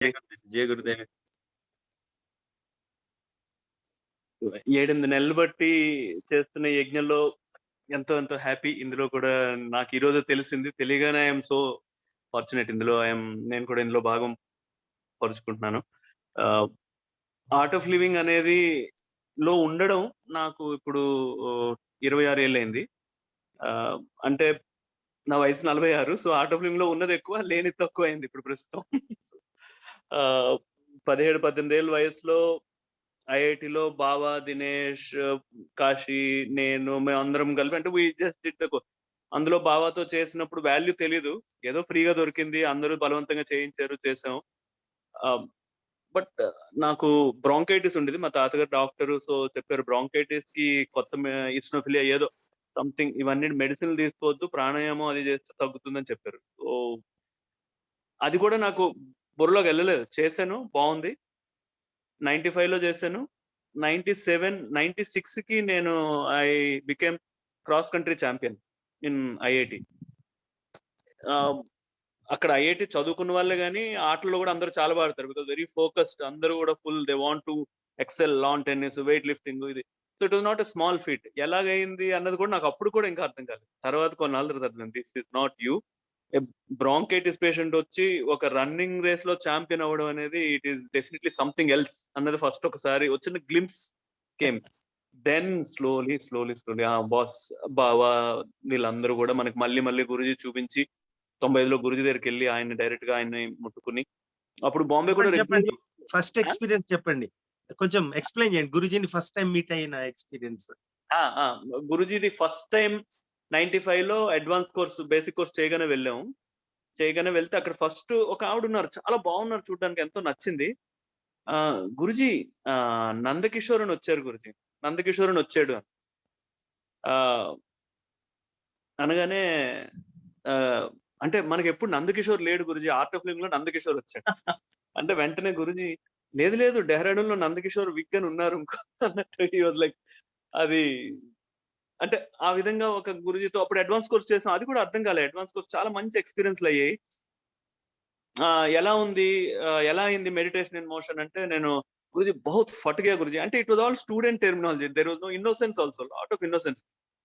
జయ గురుదేవ్. 8 నెలలు బట్టి చేస్తున్న యజ్ఞంలో ఎంతో ఎంతో హ్యాపీ. ఇందులో కూడా నాకు ఈ రోజు తెలిసింది. తెలియగానే ఐఎమ్ సో ఫార్చునేట్. నేను కూడా ఇందులో భాగం పరుచుకుంటున్నాను. ఆహ్, ఆర్ట్ ఆఫ్ లివింగ్ అనేది లో ఉండడం నాకు ఇప్పుడు 26 ఏళ్లయింది. ఆహ్, అంటే నా వయసు 46. సో, ఆర్ట్ ఆఫ్ లివింగ్‌లో ఉన్నది ఎక్కువ, లేనిది తక్కువయింది ఇప్పుడు ప్రస్తుతం. ఆహ్, 17, 18 ఏళ్ల వయసులో ఐఐటీలో బావ, దినేష్, కాశీ, నేను మేమందరం కలిపి అంటే వి జస్ట్ డిడ్ ద అందులో బావతో చేసినప్పుడు వాల్యూ తెలీదు. ఏదో ఫ్రీగా దొరికింది. అందరూ బలవంతంగా చేయించారు, చేసాం. ఆహ్, బట్ నాకు బ్రాంకైటిస్ ఉండేది. మా తాతగారు డాక్టరు. సో, చెప్పారు బ్రాంకైటిస్‌కి కొత్త ఈస్నోఫిలియా ఏదో సంథింగ్ ఇవన్నీ మెడిసిన్‌లు తీసుకోవద్దు. ప్రాణాయామం అది చేస్తే తగ్గుతుందని చెప్పారు. సో, అది కూడా నాకు బుర్రలోకెళ్ళలేదు. చేశాను. బావుంది. 95లో చేశాను. 96కి నేను I became cross country champion in IIT. ఆహ్, అక్కడ ఐఐటీ చదువుకున్న వాళ్ళే గాని ఆటల్లో కూడా అందరూ చాలా ఆడతారు. బికాస్ వెరీ ఫోకస్డ్ అందరూ కూడా full they want to excel lawn tennis, weight lifting ఇది. So, it was not a small feat. ఎలాగయింది అన్నది కూడా నాకు అప్పుడు కూడా ఇంకా అర్థం కాలేదు. తర్వాత కొన్నాళ్ళ తర్వాత అర్థమైంది. This is not you. A bronchitis patient వచ్చి ఒక రన్నింగ్ రేస్‌లో చాంపియన్ అవ్వడం అనేది it is definitely something else అన్నది ఫస్ట్ ఒకసారి వచ్చిన glimpse came. Then slowly boss, బావ వీళ్ళందరూ కూడా మనకి మళ్ళీ మళ్ళీ గురూజీ చూపించి 95లో గురూజీ దగ్గరికెళ్ళి ఆయన్ని ముట్టుకొని అప్పుడు బాంబే కూడా చెప్పండి. రెగ్యులర్. ఫస్ట్ ఆ! ఎక్స్‌పీరియన్స్ చెప్పండి. కొంచెం ఎక్స్‌ప్లెయిన్ చేయండి. గురూజీని ఫస్ట్ టైమ్ మీట్ అయిన ఎక్స్‌పీరియన్స్. ఆ! ఆ! గురూజీది ఫస్ట్ టైమ్ 95లో అడ్వాన్స్ కోర్స్, బేసిక్ కోర్స్ చేయగానే వెళ్ళాము. చేయగానే వెళ్తే అక్కడ ఫస్ట్ ఒక ఆవిడున్నారు. చాలా బాగున్నారు చూడ్డానికి. ఎంతో నచ్చింది. "గురూజీ నందకిషోర్ అని వచ్చారు గురూజీ. నందకిషోర్ అని వచ్చాడు" అని. ఆహ్, అనగానే ఆహ్, అంటే మనకెప్పుడు నందకిషోర్ లేడు గురూజీ. ఆర్ట్ ఆఫ్ లివింగ్‌లో నందకిషోర్ వచ్చాడు. అంటే వెంటనే గురూజీ లేదు లేదు డెహ్రాడూన్‌లో నందకిషోర్ విగ్ అని ఉన్నారు ఇంకో అన్నట్టు హి వాస్ లైక్ అది అంటే ఆ విధంగా ఒక గురూజీతో అప్పుడు అడ్వాన్స్ కోర్స్ చేసాం. అది కూడా అర్థం కాలే. అడ్వాన్స్ కోర్స్ చాలా మంచి ఎక్స్‌పీరియన్స్‌లయ్యాయి. ఎలా ఉంది? ఎలా అయింది మెడిటేషన్ ఇన్ మోషన్ అంటే నేను గురూజీ బహుత్ ఫట్ గయా గురూజీ అంటే it was all student terminology. There was no innocence also. Lot of innocence.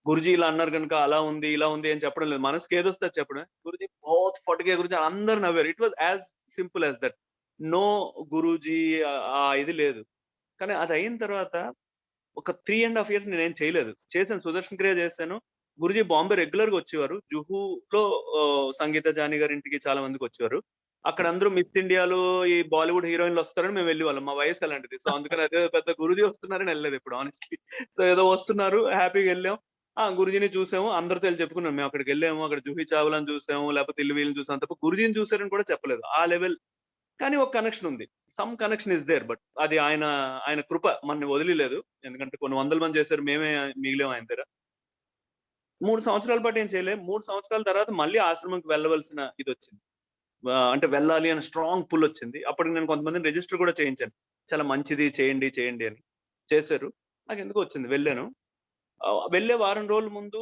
Guruji ఇలా అన్నారు గనుక అలా ఉంది, ఇలా ఉంది అని చెప్పడం లేదు. మనసుకి ఏదొస్తే అది చెప్పడమే. గురూజీ బహుత్ ఫట్ గయా గురూజీ అందరూ నవ్వారు. It was as simple as that. No Guruji ఆ ఇది లేదు. కానీ అది అయిన తర్వాత ఒక 3 ½ ఇయర్స్ నేనేం చేయలేదు. చేశాను. సుదర్శన్ క్రియ చేశాను. గురూజీ బాంబే రెగ్యులర్‌గా వచ్చేవారు. జుహూలో సంగీత జాని గారి ఇంటికి చాలా మందికొచ్చేవారు. అక్కడ అందరూ మిస్ ఇండియాలు, ఈ బాలీవుడ్ హీరోయిన్‌లు వస్తారని మేము వెళ్ళేవాళ్ళం. మా వయసు అలాంటిది. సో, అందుకని అదే పెద్ద గురూజీ వస్తున్నారని ఎళ్ళలేదు ఎప్పుడు హానెస్ట్‌లీ. సో, ఏదో వస్తున్నారు హ్యాపీగా ఎళ్ళాం. గురూజీని చూసాము. అందరితో ఎళ్లి చెప్పుకున్నాం. మేము అక్కడికెళ్ళాము. అక్కడ జూహీ చావ్లాని చూసాము. లేకపోతే ఇల్లు వీళ్ళని చూసాం తప్ప గురూజీని చూసారని కూడా చెప్పలేదు. ఆ లెవెల్. కానీ ఒక కనెక్షన్ ఉంది. Some connection is there. But అది ఆయన కృప మనల్ని వదిలియలేదు. ఎందుకంటే కొన్ని వందల మంది చేశారు. మేమే మిగిలాం ఆయన దగ్గర. 3 సంవత్సరాల పాటు ఏం చేయలే. 3 సంవత్సరాల తర్వాత మళ్ళీ ఆశ్రమంకి వెళ్ళవలసిన ఇదొచ్చింది. అంటే వెళ్ళాలి అని స్ట్రాంగ్ పుల్ వచ్చింది. అప్పటికి నేను కొంతమందిని రిజిస్టర్ కూడా చేయించాను. చాలా మంచిది చేయండి, చేయండి అని. చేశారు. నాకెందుకో వచ్చింది. వెళ్ళాను. వెళ్ళే వారం రోజుల ముందు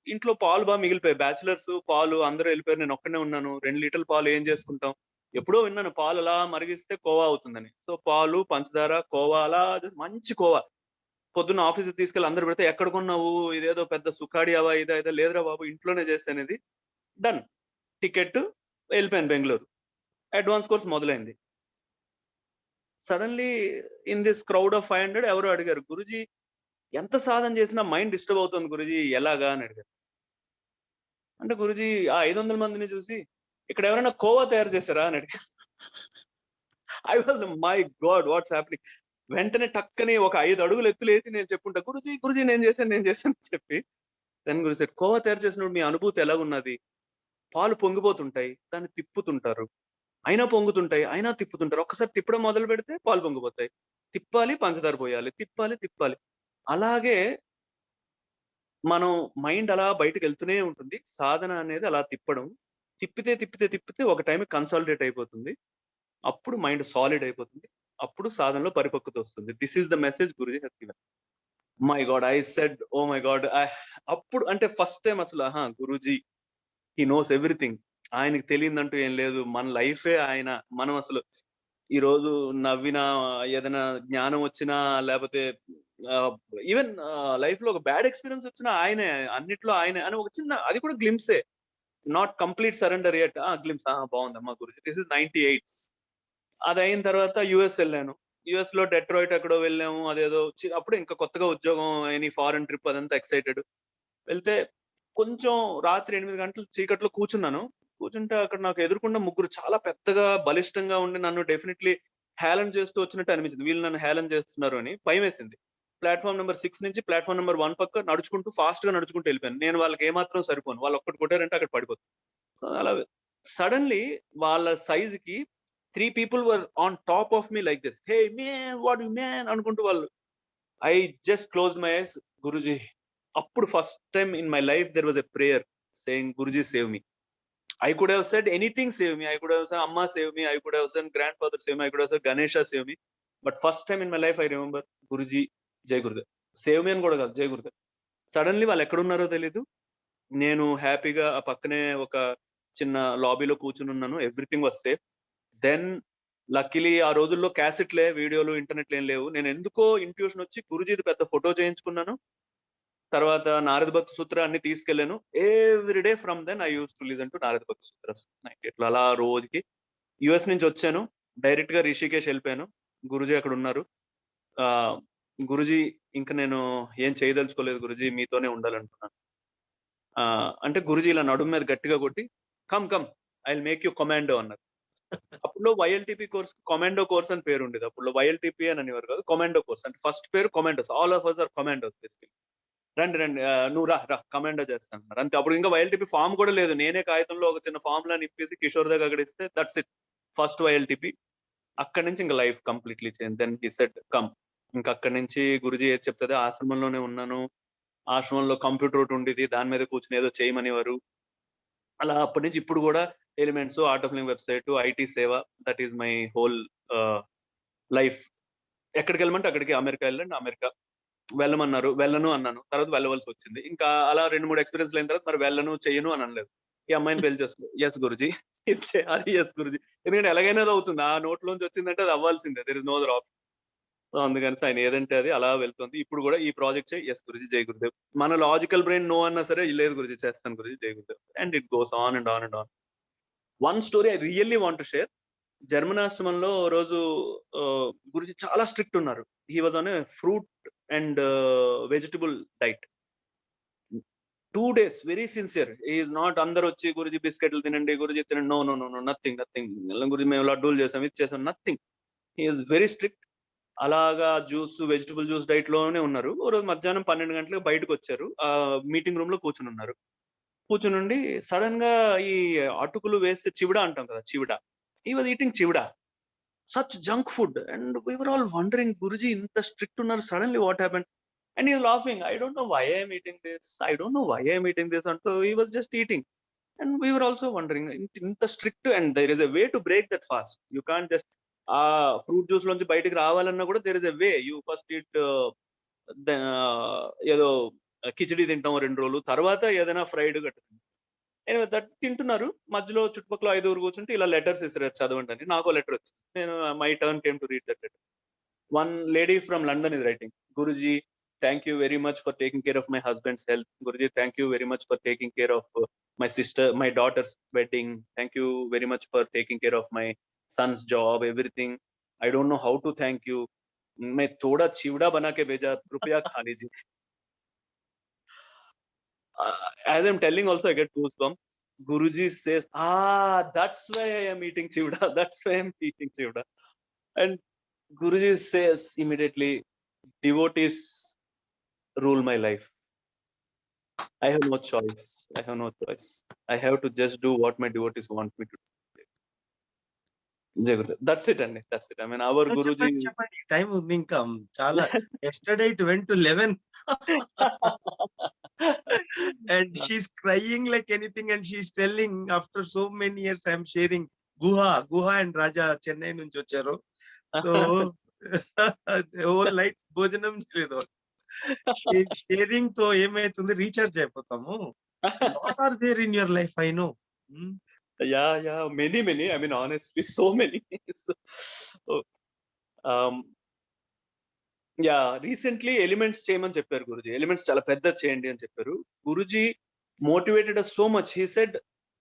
ఇంట్లో పాలు మిగిలిపోయాయి. బ్యాచిలర్స్ పాలు అందరూ ఎళ్ళిపోయారు. నేనొక్కడినే ఉన్నాను. 2 లీటర్ల పాలు ఏం చేసుకుంటాం? ఎప్పుడో విన్నాను పాలు అలా మరిగిస్తే కోవా అవుతుందని. సో, పాలు, పంచదార, కోవా అలా మంచి కోవా. పొద్దున్న ఆఫీస్‌కి తీసుకెళ్ళి అందరూ పెడితే, "ఎక్కడ కొన్నావు? ఇదేదో పెద్ద సుఖాడియావా ఇదా? ఇదా?" "లేదురా బాబు ఇంట్లోనే చేశానిది." డన్. టికెట్ ఎళ్ళిపోయాను బెంగుళూరు. అడ్వాన్స్ కోర్స్ మొదలైంది. Suddenly in this crowd of 500 ఎవరో అడిగారు, "గురూజీ ఎంత సాధన చేసినా మైండ్ డిస్టర్బ్ అవుతుంది గురూజీ ఎలాగా?" అని అడిగారు. అంటే గురూజీ ఆ 500 మందిని చూసి, "ఇక్కడ ఎవరైనా కోవా తయారు చేసారా?" అని అడిగారు. I was my God! What's happening? వెంటనే టక్కని ఒక 5 అడుగులు ఎత్తులేసి నేను చెప్పుకుంటా, "గురూజీ, గురూజీ నేను చేశాను" అని చెప్పి. దెన్ గురు సెడ్, "కోవా తయారు చేసినప్పుడు మీ అనుభూతి ఎలాగున్నది?" పాలు పొంగిపోతుంటాయి. దాన్ని తిప్పుతుంటారు. అయినా పొంగుతుంటాయి. అయినా తిప్పుతుంటారు. ఒక్కసారి తిప్పడం మొదలుపెడితే పాలు పొంగిపోతాయి. తిప్పాలి, పంచదార పోయాలి. తిప్పాలి, తిప్పాలి. అలాగే మనం మైండ్ అలా బయటకెళ్తూనే ఉంటుంది. సాధన అనేది అలా తిప్పడం. తిప్పితే ఒక టైంకి కన్సాలిడేట్ అయిపోతుంది. అప్పుడు మైండ్ సాలిడ్ అయిపోతుంది. అప్పుడు సాధనలో పరిపక్వత వస్తుంది. This is the message Guruji has given. My God! I said oh my God! అప్పుడు అంటే ఫస్ట్ టైమ్ అసలు గురూజీ హి నోస్ ఎవ్రీథింగ్. ఆయనకి తెలియదంటూ ఏం లేదు. మన లైఫే ఆయన. మనం అసలు ఈ రోజు నవ్వినా, ఏదైనా జ్ఞానం వచ్చినా లేపోతే ఆహ్, ఈవెన్ లైఫ్‌లో ఒక బ్యాడ్ ఎక్స్‌పీరియన్స్ వచ్చినా ఆయనే. అన్నిట్లో ఆయనే అని ఒక చిన్న అది కూడా గ్లింప్సే. Not complete surrender yet. Glimpse. బావుందమ్మా గురూజీ. This is 98. అదయిన తర్వాత యూఎస్ ఎళ్ళాను. యూఎస్‌లో డెట్రాయిట్ ఎక్కడో వెళ్ళాము. అదేదో అప్పుడే ఇంకా కొత్తగా ఉద్యోగం ఎనీ ఫారెన్ ట్రిప్ అదంతా ఎక్సైటెడ్. వెళ్తే కొంచెం రాత్రి 8 గంటలు చీకట్లో కూర్చున్నాను. కూర్చుంటే అక్కడ నాకు ఎదురుగుండా ముగ్గురు చాలా పెద్దగా, బలిష్టంగా ఉండి నన్ను డెఫినైట్‌లీ హేళన చేస్తూ వచ్చినట్టు అనిపించింది. వీళ్ళు నన్ను హేళన చేస్తున్నారు అని భయమేసింది. ప్లాట్‌ఫార్మ్ నంబర్ 6 నుంచి ప్లాట్‌ఫార్మ్ నంబర్ 1 పక్క నడుచుకుంటూ ఫాస్ట్‌గా నడుచుకుంటూ ఎళ్ళిపోయాను. నేను వాళ్ళకి ఏమాత్రం సరిపోను. వాళ్ళు ఒక్కటి కొట్టారంటే అక్కడ పడిపోతాను. సో, అలా సడెన్‌లీ వాళ్ళ సైజ్‌కి 3 people were on top of me like this. "Hey man! What you man" అనుకుంటూ వాళ్ళు I just closed my eyes. Guruji అప్పుడు first time in my life there was a prayer saying Guruji save me. I could have said anything save me. I could have said Amma save me. I could have said grandfather save me. I could have said Ganesha save me. But first time in my life I remember Guruji, Jai Gurudev. Save me అని కూడా కాదు జై Gurudev. Suddenly వాళ్ళు ఎక్కడున్నారో తెలీదు. నేను హ్యాపీగా ఆ పక్కనే ఒక చిన్న లాబీలో కూర్చొనున్నాను. Everything was safe. Then luckily ఆ రోజుల్లో క్యాసెట్‌లే, వీడియోలు, ఇంటర్నెట్‌లేం లేవు. నేనెందుకో ఇంట్యూషన్ వచ్చి గురూజీది పెద్ద ఫోటో చేయించుకున్నాను. తర్వాత 'నారద భక్తి సూత్ర' అన్ని తీసుకెళ్ళాను. Every day from then I used to listen to 'Narada Bhakti Sutras' night ఇట్లా అలా రోజుకి. యూఎస్ నుంచి వచ్చాను. డైరెక్ట్‌గా రిషికేష్ ఎళ్ళిపోయాను. గురూజీ అక్కడున్నారు. ఆహ్, గురూజీ ఇంక నేను ఏం చేయదలుచుకోలేదు గురూజీ మీతోనే ఉండాలనుకున్నాను. అంటే గురూజీ ఇలా నడుము మీద గట్టిగా కొట్టి come come I will make you commando అన్నారు. అప్పట్లో వైఎల్‌టీపీ కోర్స్ కమాండో కోర్స్ అని పేరుండేది. అప్పట్లో వైఎల్‌టీపీ అని అనేవారు కాదు. Commando course. అంటే ఫస్ట్ పేరు commandos. All of us are commandos basically. రండి రండి. నువ్వు రా రా కమాండో చేస్తానన్నారు. అంతే అప్పుడు ఇంకా వైఎల్‌టీపీ ఫార్మ్ కూడా లేదు. నేనే కాగితంలో ఒక చిన్న ఫార్మ్‌లా నింపేసి కిషోర్ దగ్గర అక్కడ ఇస్తే దట్స్ ఇట్. ఫస్ట్ వైఎల్‌టీపీ. అక్కడి నుంచి ఇంక life completely change. Then he said come. ఇంక అక్కడి నుంచి గురూజీ ఏది చెప్తే అదే ఆశ్రమంలోనే ఉన్నాను. ఆశ్రమంలో కంప్యూటర్ ఒకటి ఉండేది. దాని మీద కూర్చొని ఏదో చేయమనేవారు. అలా అప్పటి నుంచి ఇప్పుడు గూడా elements, art of living website, IT సేవ that is my whole ah, life. ఎక్కడికెళ్ళమంటే అక్కడికి. అమెరికా ఎళ్ళండి అమెరికా. వెళ్ళమన్నారు. వెళ్ళను అన్నాను. తర్వాత వెళ్ళవలసొచ్చింది. ఇంకా అలా 2, 3 ఎక్స్‌పీరియన్స్‌లయిన తర్వాత మరి వెళ్ళను, చెయ్యను అని అనలేదు. ఈ అమ్మాయిని పెళ్లి చేసుకో. యెస్ గురూజీ. అది యెస్ గురూజీ. ఎందుకంటే ఎలాగైనా అది అవుతుంది. ఆ నోట్లోంచి వచ్చిందంటే అది అవ్వాల్సిందే. There is no other option. So, అందుకనేసి ఆయన ఏదంటే అది అలా వెళ్తుంది. ఇప్పుడు గూడా ఈ ప్రాజెక్ట్ చెయి. యెస్ గురూజీ, జై గురుదేవ్. మన లాజికల్ బ్రెయిన్ నో అన్నా సరే, లేదు గురూజీ చేస్తాను గురూజీ, జై Gurudev. And it goes on and on and on. One story I really want to share. జర్మనాశ్రమంలో ఓ రోజు గురూజీ చాలా స్ట్రిక్ట్ ఉన్నారు. He was on a fruit and vegetable diet. 2 days very sincere. He is not అందరొచ్చి గురూజీ బిస్కెట్‌లు తినండి, గురూజీ తినండి. No, no, no, no. Nothing, nothing. Guruji మేము లడ్డూలు చేసాం, ఇది చేసాం. Nothing. He is very strict. అలాగా వెజిటబుల్ జ్యూస్ డైట్‌లోనే ఉన్నారు. ఓ రోజు మధ్యాహ్నం 12 గంటలకు బయటకొచ్చారు. మీటింగ్ రూమ్‌లో కూర్చొనున్నారు. కూర్చొనుండి సడెన్‌గా ఈ అటుకులు వేస్తే చివడ అంటాం కదా! Chivda. He was eating chivda. Such junk food and we were all wondering Guruji ఇంత స్ట్రిక్ట్ ఉన్నారు. Suddenly what happened? And he is laughing. I don't know why I am eating this. I don't know why I am eating this అంటూ he was just eating. And we were also wondering ఇంత strict and there is a way to break that fast. You can't just fruit juice లోంచి బయటికి రావాలన్నా కూడా there is a way. You first eat ఏదో కిచిడి తింటాం 2 రోజులు. తర్వాత ఏదైనా ఫ్రైడ్ గట్టా. ఎనివే దట్ తింటున్నారు. మధ్యలో చుట్టుపక్కల 5గురు కూర్చుంటే ఇలా లెటర్స్ ఇసిరారు చదవండి అని. నాకో లెటర్ వచ్చింది. నేను my turn came to read that letter. One lady from London is writing, Guruji, thank you very much for taking care of my husband's health. Guruji, thank you very much for taking care of my daughter's wedding. Thank you very much for taking care of my son's job, everything. I don't know how to thank you. मैं थोड़ा चिवड़ा बना के भेजा, कृपया खा लीजिए. As I'm telling also, I get goosebumps. Guruji says, that's why I am eating chivda. That's why I'm eating chivda. And Guruji says immediately, devotees rule my life. I have no choice. I have no choice. I have to just do what my devotees want me to do. Jai Gurudev. That's it, and that's it. I mean, our Guruji. చెప్పండి. చెప్పండి. Time ఉంది ఇంకా. చాలా yesterday it went to 11 and she's crying like anything and she's telling after so many years I am sharing గుహ and రాజా చెన్నై నుంచి వచ్చారు. So whole night భోజనం చేయలేదు. షేరింగ్ తో ఏమైతుంది రీచార్జ్ అయిపోతాము. Lot are there in your life I know. Yeah, many. I mean, honestly, so many. So, oh, um, recently elements చేయమని చెప్పారు గురుజీ. ఎలిమెంట్స్ చాలా పెద్దది చేయండి అని చెప్పారు. Guruji motivated us so much. He said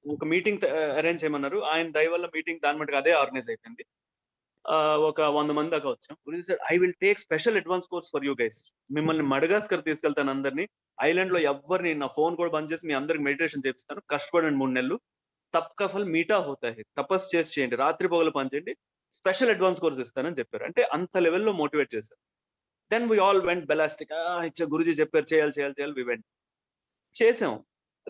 ఒక మీటింగ్ అరేంజ్ చేయమన్నారు. ఆయన దయ వల్ల మీటింగ్ దాని మట్టుకు అదే ఆర్గనైజ్ అయిపోయింది. ఒక 100 మంది దాకా వచ్చాం. Guruji said, "I will take special advance course for you guys. మిమ్మల్ని మడగాస్కర్ తీసుకెళ్తాను అందరిని. ఐలాండ్ లో ఎవ్వరిని నా ఫోన్ కూడా బంద్ చేసి మీ అందరికి మెడిటేషన్ చేపిస్తాను. కష్టపడండి 3 నెలలు. తప్కా ఫల్ మీఠా హోతా హై. తపస్సు చేసి చేయండి. రాత్రి పగలు పని చేయండి. స్పెషల్ అడ్వాన్స్ కోర్స్ ఇస్తానని చెప్పారు." అంటే అంత లెవెల్‌లో మోటివేట్ చేశారు. Then we all went ballistic. Guruji చెప్పారు చేయాలి. We went. చేసాం.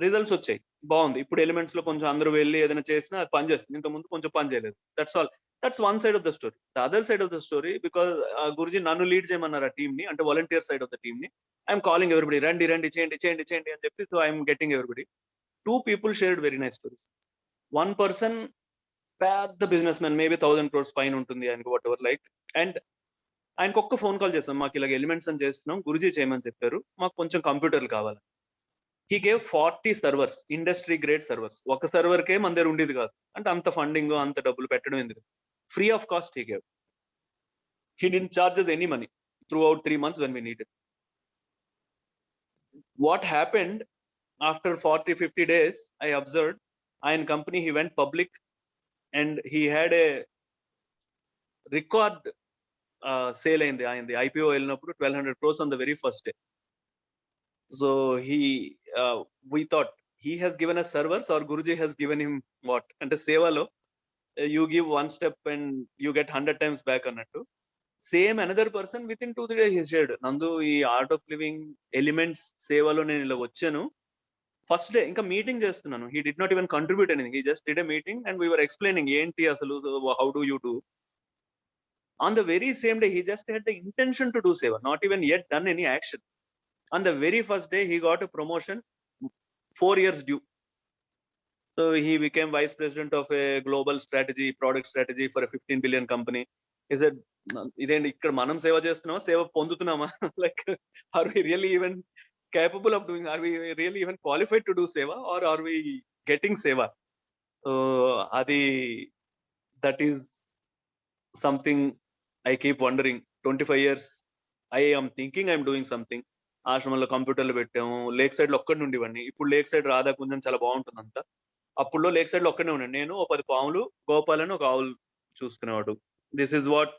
రిజల్ట్స్ వచ్చాయి. బాగుంది. ఇప్పుడు ఎలిమెంట్స్ లో కొంచెం అందరూ వెళ్లి ఏదైనా చేసినా అది పని చేస్తుంది. ఇంతకుముందు కొంచెం పని చేయలేదు. That's all. That's one side of the story. The other side of the story, because Guruji నన్ను లీడ్ చేయమన్నారు ఆ టీమ్ ని, అంటే volunteer side of the team ని. ఐఎమ్ కాలింగ్ ఎవరిబడి, రండి చేయండి అని చెప్పి. So I'm getting everybody. 2 people shared very nice stories. One person పెద్ద బిజినెస్ మ్యాన్, మేబీ 1000 crores పైన ఉంటుంది ఆయనకు, వాట్ ఎవర్ లైక్. అండ్ ఆయనకు ఒక్క ఫోన్ కాల్ చేస్తాం, మాకు ఇలాగ ఎలిమెంట్స్ అని చేస్తున్నాం, గురుజీ చేయమని చెప్పారు, మాకు కొంచెం కంప్యూటర్లు కావాలి. He gave 40 servers, industry grade servers. ఒక సర్వర్ కే మన దగ్గర ఉండేది కాదు. అంటే అంత ఫండింగ్, అంత డబ్బులు పెట్టడం ఎందుకు, free of cost he gave. He didn't charges any money through out 3 months when we needed. What happened after 40-50 days, I observed, ఆయన company he went public and he had a record sale అయింది. ఆయనది IPO వెళ్ళినప్పుడు 1200 crores on the very first day. So we thought he has given us servers or Guruji has given him what? అంటే సేవలో you give one step and you get 100 times back అన్నట్టు. Same another person with in 2-3 days he shared, నందు ఈ art of living elements సేవలో నేను ఇలా వచ్చాను. First day ఇంకా మీటింగ్ చేస్తున్నాను. He did not even contribute anything. He just did a meeting and we were explaining ఏంటి అసలు, how do you do. On the very same day, he just had the intention to do seva, not even yet done any action. On the very first day, he got a promotion, 4 years due. So he became vice president of a global strategy, product strategy for a 15 billion company. He said, ఇదేంటి ఇక్కడ మనం సేవ చేస్తున్నామా, సేవ పొందుతున్నామా? Like, are we really even capable of doing, are we really even qualified to do seva, or are we getting seva? అది, that is something I keep wondering. 25 years I am thinking I'm doing something. ఆశ్రమంలో కంప్యూటర్లు పెట్టాము. Lake side లో ఒక్కడి ఉండేవాడిని. ఇప్పుడు lake side Radha కొంచెం చాలా బాగుంటుంది అంతా. అప్పుడులో లేక్ సైడ్ లో ఒక్కడే ఉన్నాను నేను. 10 పాములు, గోపాలను, ఒక ఆవులు చూసుకునేవాడు. This is what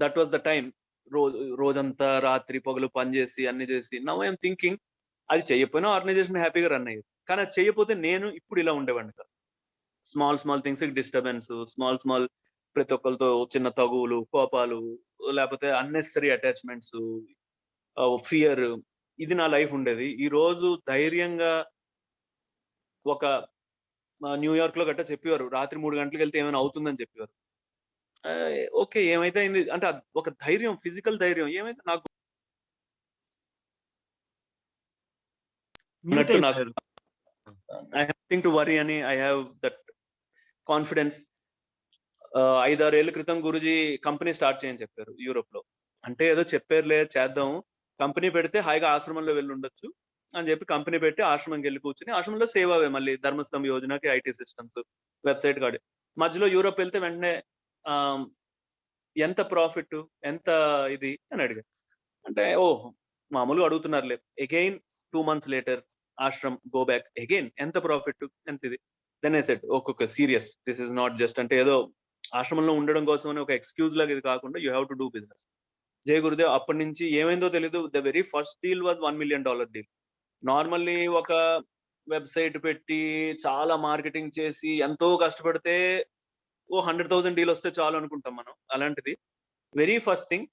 that was the time. రోజంతా రాత్రి పగలు పని చేసి అన్ని చేసి, నౌ ఐఎమ్ థింకింగ్ అది చెయ్యకపోయినా ఆర్గనైజేషన్ హ్యాపీగా రన్ అయ్యేది. కానీ అది చెయ్యకపోతే నేను ఇప్పుడు ఇలా ఉండేవాడిని కాదు. స్మాల్ థింగ్స్ డిస్టర్బెన్స్, స్మాల్ ప్రతి ఒక్కరితో చిన్న తగువులు, కోపాలు, లేకపోతే అన్నెసరీ అటాచ్మెంట్స్, ఫియర్, ఇది నా లైఫ్ ఉండేది. ఈ రోజు ధైర్యంగా ఒక న్యూయార్క్ లో గట్ట చెప్పేవారు, రాత్రి 3 గంటలకు వెళ్తే ఏమైనా అవుతుందని చెప్పేవారు. ఓకే, ఏమైతే అయింది అంటే ఒక ధైర్యం, ఫిజికల్ ధైర్యం ఏమైతే నాకు మ్యూట్ నాకు అయిపోయారు. I have nothing to worry అని, ఐ హావ్ దట్ కాన్ఫిడెన్స్. 5-6 ఏళ్ల క్రితం గురుజీ కంపెనీ స్టార్ట్ చేయని చెప్పారు యూరోప్ లో. అంటే ఏదో చెప్పారులే చేద్దాం, కంపెనీ పెడితే హాయిగా ఆశ్రమంలో వెళ్ళి ఉండొచ్చు అని చెప్పి కంపెనీ పెట్టి ఆశ్రమంకి వెళ్ళి కూర్చుని, ఆశ్రమంలో సేవవే మళ్ళీ ధర్మస్తంభ యోజనకి ఐటీ సిస్టమ్స్, వెబ్సైట్ కాడి. మధ్యలో యూరోప్ వెళ్తే వెంటనే ఎంత ప్రాఫిట్, ఎంత ఇది అని అడిగారు. అంటే మామూలుగా అడుగుతున్నారులే. Again 2 months later ashram go back again, ఎంత ప్రాఫిట్, ఎంత ఇది. దెన్ ఐ సెడ్, ఒక్కొక్క serious, this is not just అంటే ఏదో ఆశ్రమంలో ఉండడం కోసం అని ఒక ఎక్స్క్యూజ్ లాగా ఇది కాకుండా, you have to do business. జై గురుదేవ్ అప్పటి నుంచి ఏమైందో తెలీదు. The very first deal was $1 million deal. Normally ఒక వెబ్సైట్ పెట్టి చాలా మార్కెటింగ్ చేసి ఎంతో కష్టపడితే 100,000 డీల్ వస్తే చాలు అనుకుంటాం మనం. అలాంటిది very first thing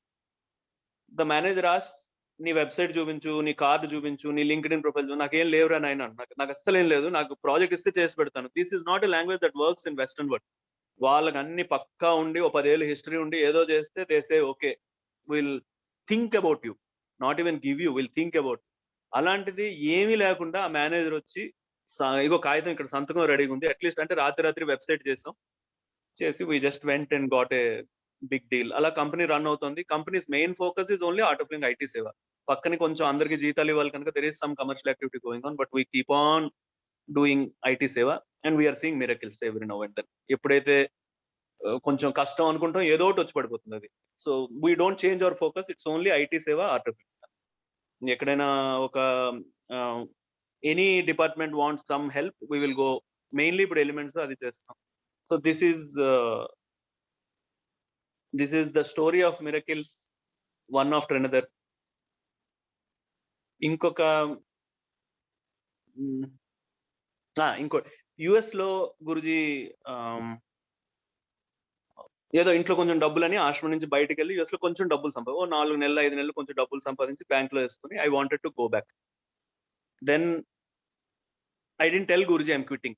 the manager ఆస్, నీ వెబ్సైట్ చూపించు, నీ కార్డు చూపించు, నీ లింక్డ్ఇన్ ప్రొఫైల్ చూపించు. నాకేం లేవురా నాయన, నాకు అస్సలు ఏం లేదు, నాకు ప్రాజెక్ట్ ఇస్తే చేసి పెడతాను. This is not a language that works in western world. వాళ్ళకి అన్ని పక్కా ఉండి, 10 ఏళ్ళు హిస్టరీ ఉండి ఏదో చేస్తే they say okay, will think about you, not even give you, will think about. అలాంటిది ఏమీ లేకుండా ఆ మేనేజర్ వచ్చి, ఇగో కాగితం ఇక్కడ సంతకం రెడీగా ఉంది, అట్లీస్ట్ అంటే రాత్రి వెబ్సైట్ చేసి we just went and got a big deal. అలా కంపెనీ రన్ అవుతుంది. Company's main focus is only Art of Living IT సేవ. పక్కనే కొంచెం అందరికి జీతాలు ఇవ్వాలి కనుక there is some commercial activity going on, but we keep on doing IT సేవ and we are seeing miracles every now and then. ఎప్పుడైతే కొంచెం కష్టం అనుకుంటాం ఏదో ఒకటి వచ్చి పడిపోతుంది అది. So we don't change our focus, it's only IT సేవ ఆర్టిఫిషియల్. ఎక్కడైనా ఒక any department wants some help we will go. Mainly ఇప్పుడు ఎలిమెంట్స్ అది చేస్తాం. So this is the story of miracles, one after another. ఇంకొక ఇంకోటి యుఎస్ లో గురుజీ ఏదో ఇంట్లో కొంచెం డబ్బులని ఆశ్రమం నుంచి బయటకు వెళ్ళి యుఎస్ లో కొంచెం డబ్బులు 4 నెలలు 5 నెలలు కొంచెం డబ్బులు సంపాదించి బ్యాంక్ లో వేసుకుని I wanted to go back. Then I didn't tell Guruji I'm quitting.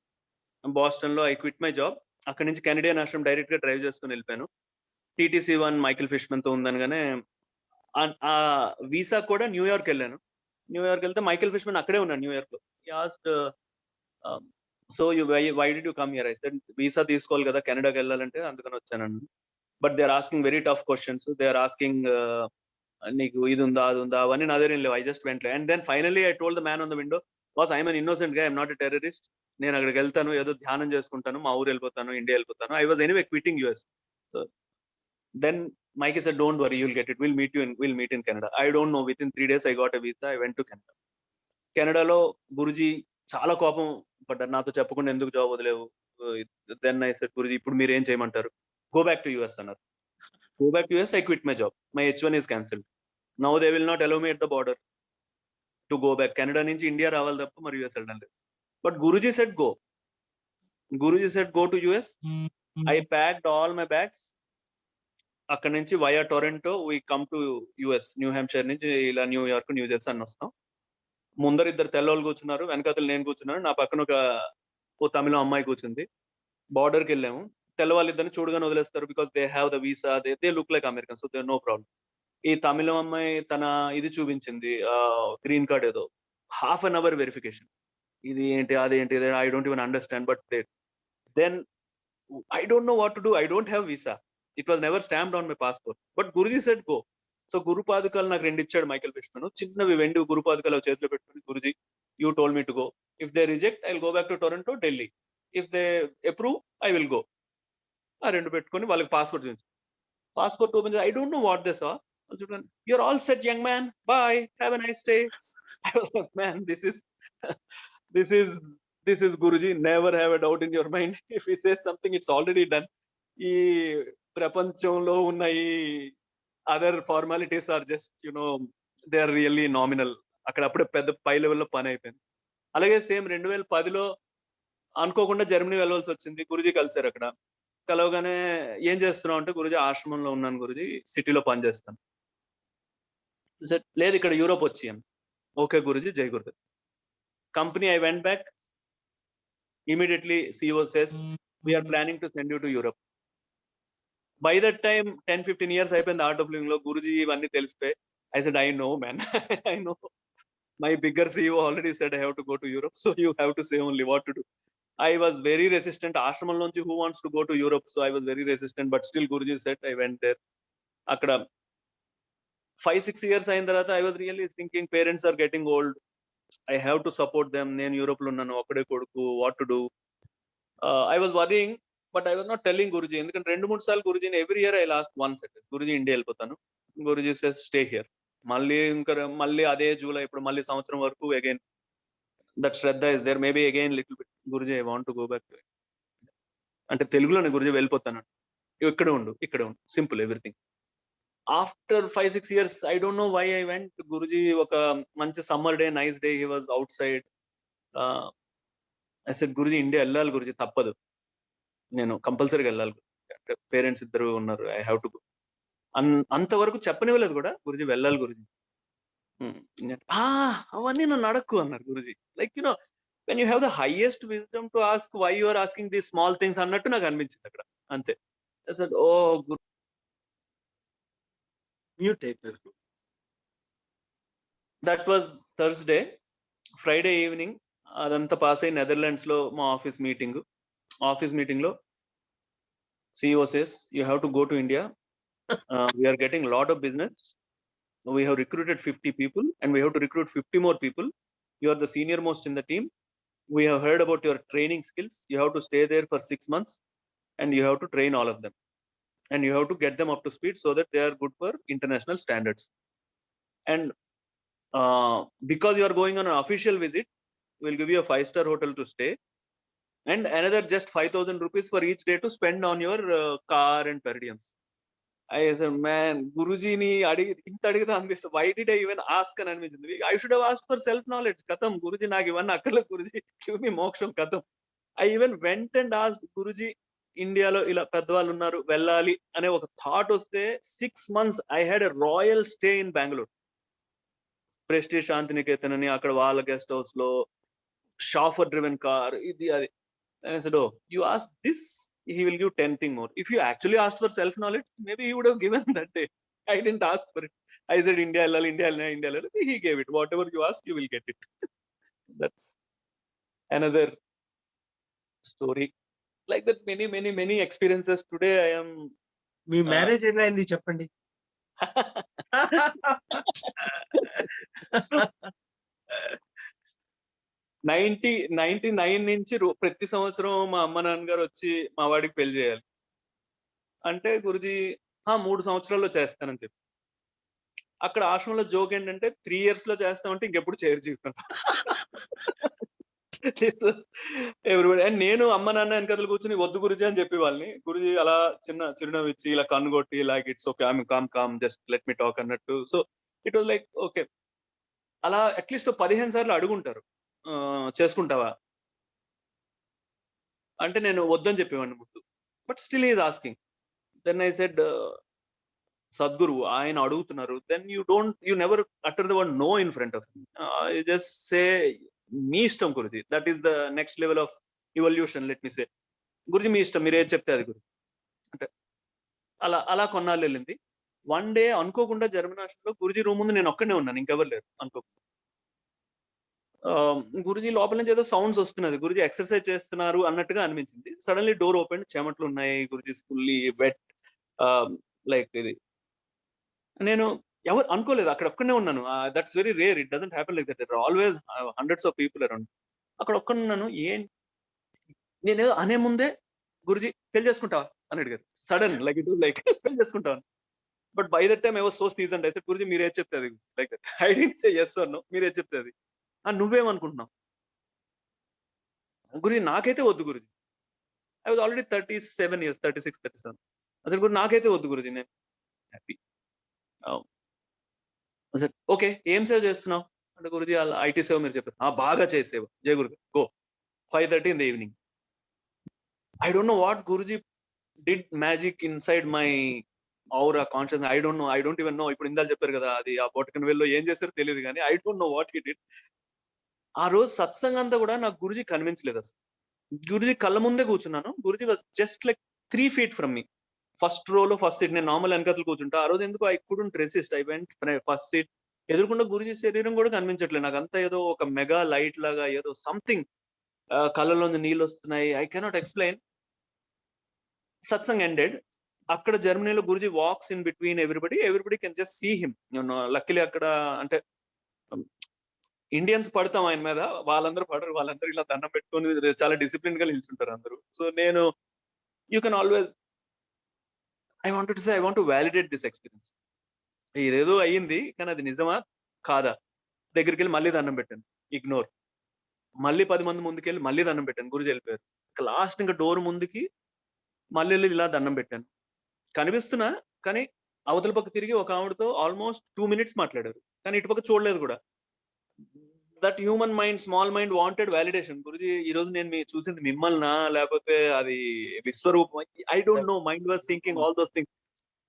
Boston లో ఐ క్విట్ మై జాబ్. అక్కడ నుంచి కెనడియన్ ఆశ్రమం డైరెక్ట్ గా డ్రైవ్ చేసుకుని వెళ్ళిపోయాను. TTC1 మైకిల్ ఫిష్మన్ తో ఉందనగానే ఆ వీసా కూడా న్యూయార్క్ వెళ్ళాను. న్యూయార్క్ వెళ్తే మైకిల్ ఫిష్మన్ అక్కడే ఉన్నాడు న్యూయార్క్ లో. Asked so why did you come here? I said visa తీసుకోవాలి కదా కెనడాకి వెళ్ళాలంటే, అందుకని వచ్చాను. But they are asking very tough questions. They are asking నీకు ఇది ఉందా అది ఉందా అవన్నీ నా దగ్గర లేవు. I just went. And then finally I told the man on the window, boss I'm an innocent గా, ఐఎమ్ నాట్ ఎ టెర్రరిస్ట్. నేను అక్కడికి వెళ్తాను, ఏదో ధ్యానం చేసుకుంటాను, మా ఊరు వెళ్ళిపోతాను, ఇండియా వెళ్ళిపోతాను. I was anyway quitting US. Then Mikey said, don't worry, you'll get it. We'll meet in Canada. I don't know, within 3 days I got a visa. I went to Canada. కెనడాలో గురుజీ చాలా కోపం పడ్డారు, నాతో చెప్పకుండా ఎందుకు job వదిలేవు. Then I said, Guruji ఇప్పుడు మీరు ఏం చేయమంటారు? గో బ్యాక్ టు యుఎస్ అన్నారు. Go back to US, I quit my job. My H1 is cancelled. Now they will not allow me at the border to go back. Canada నుంచి India రావాలి తప్ప మరి US వెళ్ళడం లేదు. But Guruji said go. Guruji said go to US. I packed all my bags. అక్కడ నుంచి via Toronto we come to US. New Hampshire నుంచి ఇలా న్యూయార్క్, న్యూ జెర్సీ అని వస్తాం. ముందర 2 తెల్లవాళ్ళు కూర్చున్నారు, వెనకాతలు నేను కూర్చున్నాను, నా పక్కన ఓ తమిళ అమ్మాయి కూర్చుంది. బార్డర్కి వెళ్ళాము. తెల్లవాళ్ళిద్దరిని చూడగానే వదిలేస్తారు, because they have the visa, they look like American, so they no problem. ఈ తమిళ అమ్మాయి తన ఇది చూపించింది, గ్రీన్ కార్డ్ ఏదో, హాఫ్ అన్ అవర్ వెరిఫికేషన్. ఇది ఏంటి అదేంటి, I don't even understand. But then I don't know what to do. I don't have visa. It was never stamped on my passport. But Guruji said go. So Guru Padukalu నాకు 2 ఇచ్చాడు Michael ఫిష్మన్. చిన్నవి వెండి గురు పాదుకలు చేతిలో పెట్టుకుని, Guruji you told me to go. If they reject I will go back to Toronto, Delhi. If they approve I will go. ఆ 2 పెట్టుకొని వాళ్ళకి పాస్పోర్ట్ చూపించి, పాస్పోర్ట్ ఓపెన్ చేసి, I don't know what they saw. చూడండి, you're all set young man, boy, have a nice day. Man, this is Guruji. Never have a doubt in your mind. If he says something, it's already done. ఈ ప్రపంచంలో ఉన్న ఈ other formalities are just they are really nominal. అక్కడ అప్పుడే పెద్ద పై లెవెల్లో పని అయిపోయింది. అలాగే సేమ్ 2010లో అనుకోకుండా జర్మనీ వెళ్ళవలసి వచ్చింది. గురుజీ కలిసారు అక్కడ. కలవగానే ఏం చేస్తున్నావు అంటే, గురుజీ ఆశ్రమంలో ఉన్నాను గురుజీ, సిటీలో పని చేస్తాను. లేదు ఇక్కడ యూరోప్ వచ్చాను. ఓకే గురుజీ, జై Gurudev. Company I went back. Immediately CEO says, we are planning to send you to Europe. By that time 10-15 years అయిపోయింది ఆర్ట్ ఆఫ్ లివింగ్ లో. గురుజీ ఇవన్నీ తెలిసిపోయి I said, I know man, I know. My bigger CEO already said I have to go to Europe, so you have to say only what to do. I was very resistant. ఆశ్రమంలోంచి who wants to go to Europe? So I was very resistant, but still Guruji said, I went there. అక్కడ 5-6 years అయిన తర్వాత I was really thinking, parents are getting old, I have to support them. నేను Europe లో ఉన్నాను, ఒక్కడే కొడుకు, what to do. I was worrying, but I was not telling Guruji. ఎందుకంటే 2-3 సార్లు గురుజీని every year I lost one sentence, Guruji India వెళ్ళిపోతాను. Guruji says stay here. మళ్ళీ అదే జూలై, ఇప్పుడు మళ్ళీ సంవత్సరం వరకు again that shraddha is there. Maybe again little bit, Guruji I want to go back to, అంటే తెలుగులోనే గురుజీ వెళ్ళిపోతాను, ఇక్కడ ఉండు simple everything. After 5-6 years I don't know why I went. Guruji ఒక మంచి summer day, nice day, he was outside. I said, Guruji India వెళ్ళాలి గురుజీ, తప్పదు, నేను కంపల్సరీగా వెళ్ళాలి. పేరెంట్స్ ఇద్దరు ఉన్నారు, ఐ హ్యావ్ టు గో. అంతవరకు చెప్పనివ్వలేదు కూడా. గురుజీ వెళ్ళాలి గురుజీ. అవన్నీ నన్ను అడక్కు అన్నారు Guruji. Like when you have the highest wisdom to ask why you are asking these small things అన్నట్టు నాకు అనిపించింది అక్కడ. అంతే. I said, oh Guru. Mute అయిపోయారు. That was Thursday. Friday evening అదంతా పాస్ అయ్యి నెదర్లాండ్స్ లో మా ఆఫీస్ మీటింగ్ లో CEO says, you have to go to India. We are getting a lot of business. We have recruited 50 people and we have to recruit 50 more people. You are the senior most in the team. We have heard about your training skills. You have to stay there for 6 months and you have to train all of them. And you have to get them up to speed so that they are good for international standards. And because you are going on an official visit, we'll give you a 5-star hotel to stay. And another just 5,000 rupees for each day to spend on your car and per diems. I said, man, Guruji ni inta adigita andis. Why did I even ask అని అనిపించింది. I should have asked for self knowledge. Katham, Guruji నాకు ఇవన్నీ అక్కర్లేదు Guruji. Give me మోక్షం katham. I even went and asked Guruji, ఇండియాలో ఇలా పెద్దవాళ్ళు ఉన్నారు వెళ్ళాలి అనే ఒక థాట్ వస్తే 6 months I had a royal stay in Bangalore. Prestige Shantiniketan అని అక్కడ వాళ్ళ గెస్ట్ హౌస్ లో షాఫర్ డ్రివెన్ కార్ ఇది అది. And I said, oh, you asked this, he will give 10 thing more. If you actually asked for self knowledge, maybe he would have given that day. I didn't ask for it. I said India ellali, India ellali, India ellali. He gave it. Whatever you ask, you will get it. That's another story. Like that, many experiences. Today I am me marriage ఎలా అయింది చెప్పండి. 99 నుంచి ప్రతి సంవత్సరం మా అమ్మ నాన్నగారు వచ్చి మా వాడికి పెళ్లి చేయాలి అంటే గురుజీ 3 సంవత్సరాల్లో చేస్తానని చెప్పి. అక్కడ ఆశ్రమంలో జోక్ ఏంటంటే 3 years లో చేస్తామంటే ఇంకెప్పుడు చేయరు జీవితం. ఎవ్రీబడి. అండ్ నేను అమ్మ నాన్న వెనకతలు కూర్చుని వద్దు గురుజీ అని చెప్పి వాళ్ళని, గురుజీ అలా చిన్న చిరునవ్వు ఇచ్చి ఇలా కన్ను కొట్టి like it's okay calm just let me talk అన్నట్టు. So it was like okay. అలా అట్లీస్ట్ 15 సార్లు అడుగుంటారు చేసుకుంటావా అంటే నేను వద్దని చెప్పేవాడిని ముందు. But still is asking. Then I said Sadhguru ఆయన అడుగుతున్నారు, then you never utter the word no in front of him. I just say మీ ఇష్టం Guruji. That is the next level of evolution. Let me say Guruji మీ ఇష్టం, మీరు ఏది చెప్తే అది గురు అంటే. అలా అలా కొన్నాళ్ళు వెళ్ళింది. వన్ డే అనుకోకుండా జర్మన్ హాస్టల్లో గురుజీ రూమ్ ముందు నేను ఒక్కడే ఉన్నాను, ఇంకెవరు లేరు. అనుకోకుండా గురుజీ లోపల నుంచి ఏదో సౌండ్స్ వస్తున్నది, గురుజీ ఎక్సర్సైజ్ చేస్తున్నారు అన్నట్టుగా అనిపించింది. సడన్లీ డోర్ ఓపెన్, చెమట్లు ఉన్నాయి, గురుజీ ఫుల్లీ వెట్ లైక్ ఇది. నేను ఎవరు అనుకోలేదు, అక్కడ ఒక్కనే ఉన్నాను. That's very rare, it doesn't happen like that. Always hundreds of people around. అక్కడ ఒక్కడున్నాను. నేనేదో అనే ముందే గురుజీ పెళ్లి చేసుకుంటావా అని అడిగారు. సడన్ లైక్ ఇట్ లైక్ పెళ్లి చేసుకుంటాను. But by that time I was so seasoned. I said Guruji మీరు ఏది చెప్తే అది like I didn't say yes or no, మీరు ఏది చెప్తే అది. నువ్వేమనుకుంటున్నావు గురుజీ? నాకైతే వద్దు Guruji. I was already 37 years, 36, 37. అసలు గురు నాకైతే వద్దు గురుజీ, నేను హ్యాపీ. అసలు ఓకే, ఏం సేవ చేస్తున్నావు అంటే గురుజీ అలా ఐటీ సేవ మీరు చెప్పారు. బాగా చేసేవ జయ గురు go 5:30 in the evening. I don't know what Guruji did magic inside my aura conscious. I don't even know. ఇప్పుడు ఇందాక చెప్పారు కదా, అది ఆ బొటకన్ వేల్లో ఏం చేస్తారో తెలియదు కానీ I don't know what he did. ఆ రోజు సత్సంగం అంతా కూడా నాకు గురుజీ కనిపించలేదు అసలు. గురుజీ కళ్ళ ముందే కూర్చున్నాను. Guruji was just like 3 feet from me. First రోలో ఫస్ట్ సీట్. నేను నార్మల్ వెనకతలు కూర్చుంటా. ఆ రోజు ఎందుకు I couldn't resist. I went first seat. ఎదురుకుండా గురుజీ శరీరం కూడా కనిపించట్లేదు నాకు. అంతా ఏదో ఒక మెగా లైట్ లాగా ఏదో సంథింగ్, కళ్ళలోంచి నీళ్ళు వస్తున్నాయి. I cannot explain. Satsang ended. అక్కడ జర్మనీలో Guruji walks in between everybody can just see him. Luckily అక్కడ అంటే ఇండియన్స్ పడతాం ఆయన మీద, వాళ్ళందరూ పడరు. వాళ్ళందరూ ఇలా దండం పెట్టుకొని చాలా డిసిప్లిన్ గా నిల్చుంటారు అందరూ. సో నేను you can always I want to validate this experience. ఇదేదో అయ్యింది కానీ అది నిజమా కాదా. దగ్గరికి వెళ్ళి మళ్ళీ దండం పెట్టాను, ఇగ్నోర్. మళ్ళీ 10 మంది ముందుకెళ్ళి మళ్ళీ దండం పెట్టాను, గురుజీ వెళ్ళిపోయారు. లాస్ట్ ఇంకా డోర్ ముందుకి మళ్ళీ వెళ్ళి ఇలా దండం పెట్టాను. కనిపిస్తున్నా కానీ అవతల పక్క తిరిగి ఒక ఆవిడతో ఆల్మోస్ట్ 2 minutes మాట్లాడారు, కానీ ఇటుపక్క చూడలేదు కూడా. That human mind, small mind wanted validation. Guruji ఈ రోజు నేను చూసింది మిమ్మల్నా లేకపోతే అది విశ్వరూపం, I don't know. Mind was thinking all those things,